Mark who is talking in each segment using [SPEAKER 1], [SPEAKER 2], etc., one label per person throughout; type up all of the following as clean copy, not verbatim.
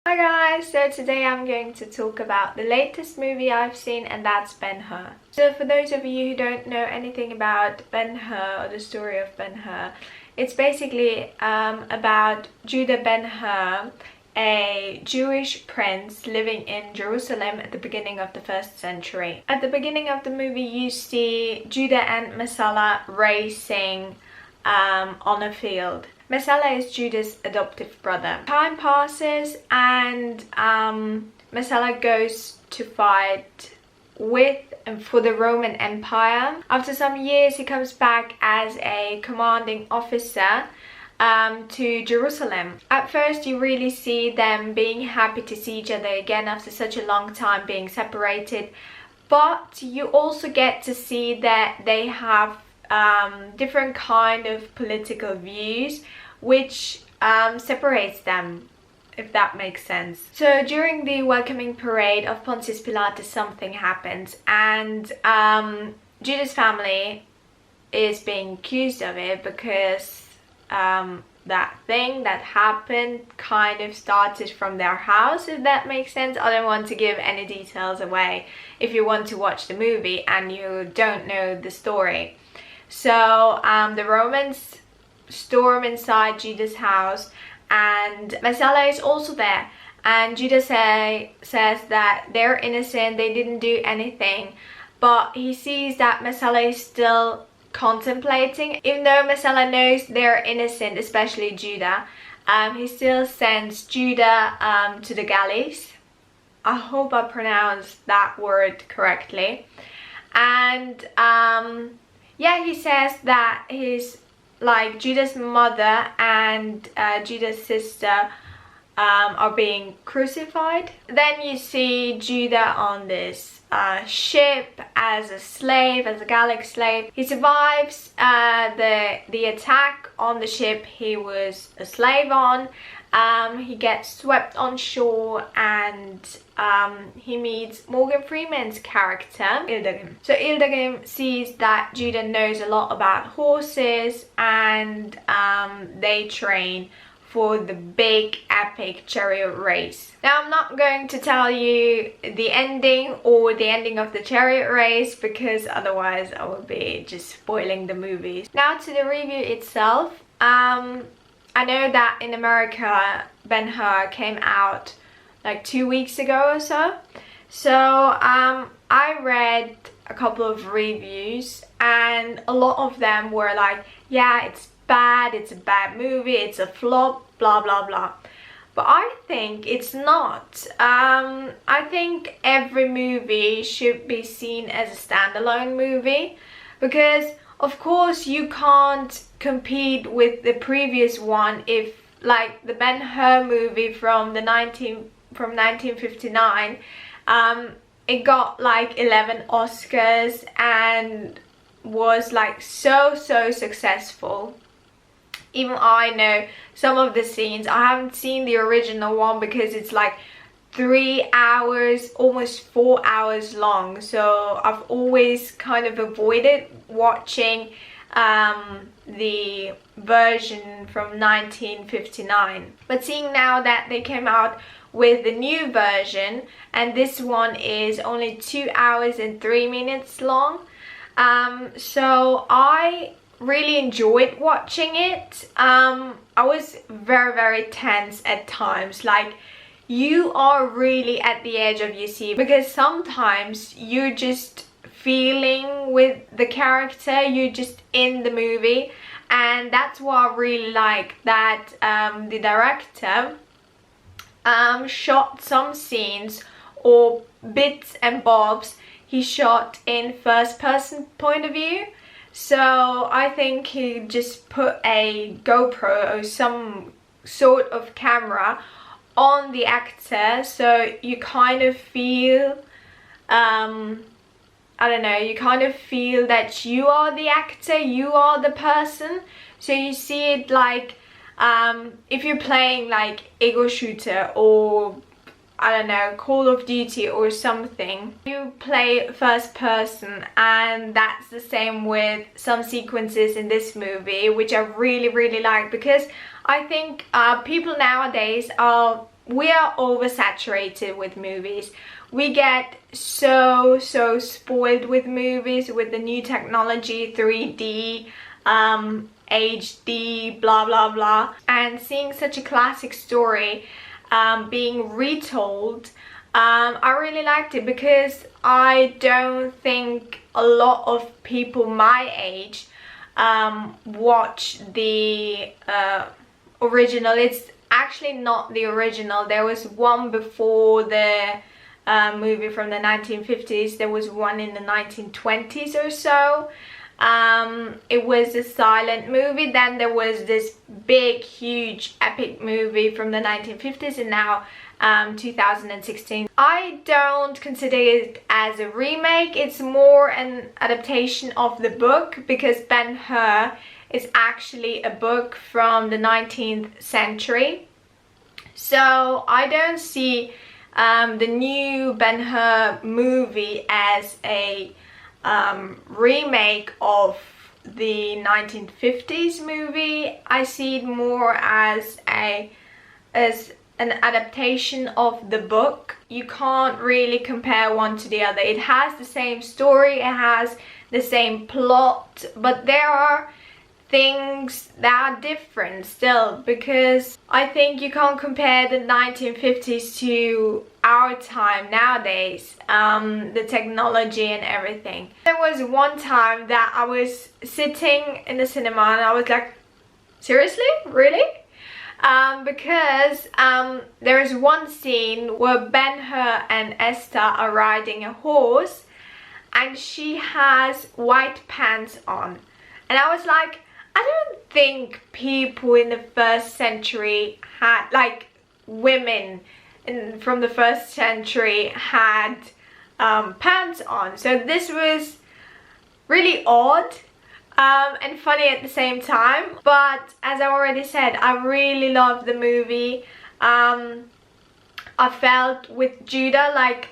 [SPEAKER 1] Hi guys, so today I'm going to talk about the latest movie I've seen, and that's Ben-Hur. So for those of you who don't know anything about Ben-Hur or the story of Ben-Hur, it's basically about Judah Ben-Hur, a Jewish prince living in Jerusalem at the beginning of the 1st century. At the beginning of the movie you see Judah and Messala racing on a field. Messala is Judah's adoptive brother. Time passes and Messala goes to fight with and for the Roman Empire. After some years he comes back as a commanding officer to Jerusalem. At first you really see them being happy to see each other again after such a long time being separated, but you also get to see that they have different kind of political views which separates them, if that makes sense. So during the welcoming parade of Pontius Pilatus something happens, and Judah's family is being accused of it because that thing that happened kind of started from their house, if that makes sense. I don't want to give any details away if you want to watch the movie and you don't know the story. So the Romans storm inside Judah's house and Messala is also there, and Judah says that they're innocent, they didn't do anything, but he sees that Messala is still contemplating. Even though Messala knows they're innocent, especially Judah, he still sends Judah to the galleys. I hope I pronounced that word correctly. And yeah, he says that Judah's mother and Judah's sister are being crucified. Then you see Judah on this ship as a slave, as a Gallic slave. He survives the attack on the ship he was a slave on. He gets swept on shore and he meets Morgan Freeman's character, Ildagim. So Ildagim sees that Judah knows a lot about horses and they train for the big epic chariot race. Now I'm not going to tell you the ending or the ending of the chariot race because otherwise I will be just spoiling the movies. Now to the review itself. I know that in America Ben-Hur came out like 2 weeks ago or so. So I read a couple of reviews and a lot of them were like, yeah, it's bad, it's a bad movie, it's a flop, blah blah blah. But I think it's not. I think every movie should be seen as a standalone movie because of course you can't compete with the previous one. If like the Ben-Hur movie from 1959, it got like 11 Oscars and was like so successful. Even I know some of the scenes. I haven't seen the original one because it's like 3 hours, almost 4 hours long, so I've always kind of avoided watching the version from 1959. But seeing now that they came out with the new version, and this one is only 2 hours and 3 minutes long, so I really enjoyed watching it. I was very tense at times, like you are really at the edge of your seat because sometimes you're just feeling with the character, you're just in the movie, and that's what I really like, that the director shot some scenes or bits and bobs he shot in first person point of view. So I think he just put a GoPro or some sort of camera on the actor, so you kind of feel I don't know, you kind of feel that you are the actor, you are the person. So you see it like if you're playing like ego shooter or I don't know, Call of Duty or something, you play first person, and that's the same with some sequences in this movie, which I really like, because I think people nowadays are we are oversaturated with movies. We get so spoiled with movies, with the new technology, 3D, HD, blah blah blah, and seeing such a classic story being retold, I really liked it, because I don't think a lot of people my age watch the original. It's actually not the original. There was one before the movie from the 1950s. There was one in the 1920s or so. It was a silent movie. Then there was this big, huge, epic movie from the 1950s, and now 2016. I don't consider it as a remake. It's more an adaptation of the book, because Ben-Hur is actually a book from the 19th century. So I don't see the new Ben-Hur movie as a remake of the 1950s movie. I see it more as an adaptation of the book. You can't really compare one to the other. It has the same story, it has the same plot, but there are things that are different still, because I think you can't compare the 1950s to our time nowadays, the technology and everything. There was one time that I was sitting in the cinema and I was like, seriously? Really? Because there is one scene where Ben-Hur and Esther are riding a horse, and she has white pants on, and I was like, I don't think people in the first century had, like, women from the first century had pants on. So this was really odd and funny at the same time. But as I already said, I really loved the movie. I felt with Judah, like,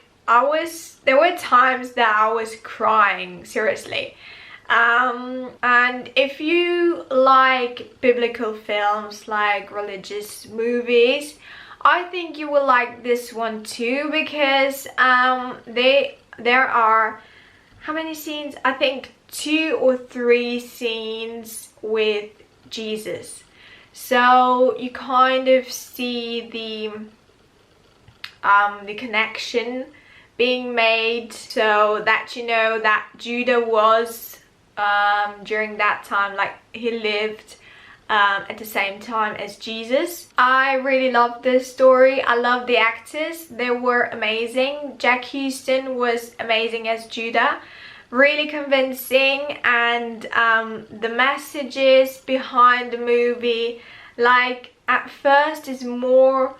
[SPEAKER 1] there were times that I was crying, seriously. And if you like biblical films, like religious movies, I think you will like this one too, because there are, how many scenes? I think 2 or 3 scenes with Jesus. So you kind of see the connection being made, so that you know that Judah was during that time, like, he lived at the same time as Jesus. I really loved this story. I love the actors, they were amazing. Jack Houston was amazing as Judah, really convincing, and the messages behind the movie, like, at first is more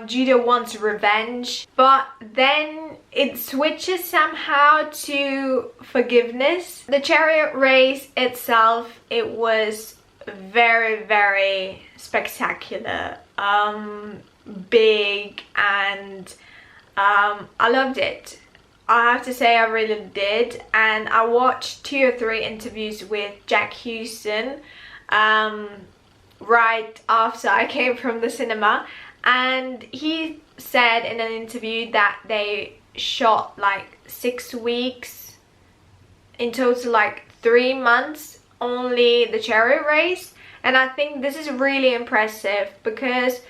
[SPEAKER 1] Judah wants revenge, but then it switches somehow to forgiveness. The chariot race itself, it was very spectacular, big, and I loved it. I have to say, I really did. And I watched 2 or 3 interviews with Jack Houston right after I came from the cinema, and he said in an interview that they shot like 6 weeks, in total like 3 months, only the chariot race. And I think this is really impressive, because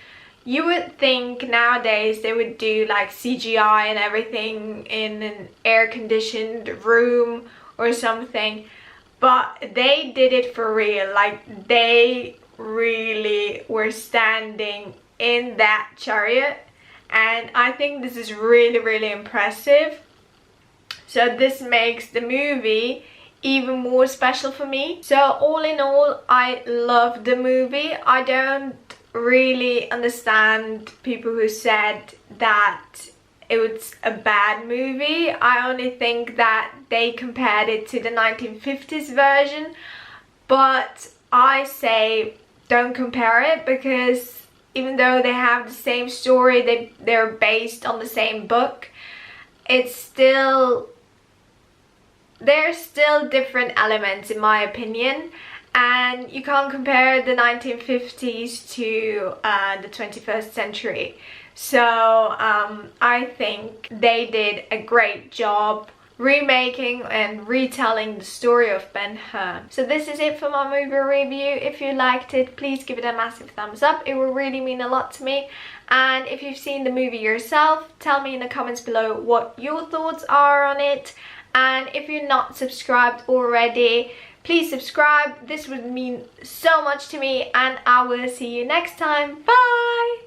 [SPEAKER 1] you would think nowadays they would do like CGI and everything in an air-conditioned room or something, but they did it for real. Like, they really were standing in that chariot, and I think this is really impressive. So this makes the movie even more special for me. So all in all, I love the movie. I don't really understand people who said that it was a bad movie. I only think that they compared it to the 1950s version, but I say don't compare it, because even though they have the same story, they're based on the same book, there's still different elements, in my opinion, and you can't compare the 1950s to the 21st century. So I think they did a great job remaking and retelling the story of Ben-Hur. So this is it for my movie review. If you liked it, please give it a massive thumbs up. It will really mean a lot to me. And if you've seen the movie yourself, tell me in the comments below what your thoughts are on it. And if you're not subscribed already, please subscribe. This would mean so much to me, and I will see you next time. Bye!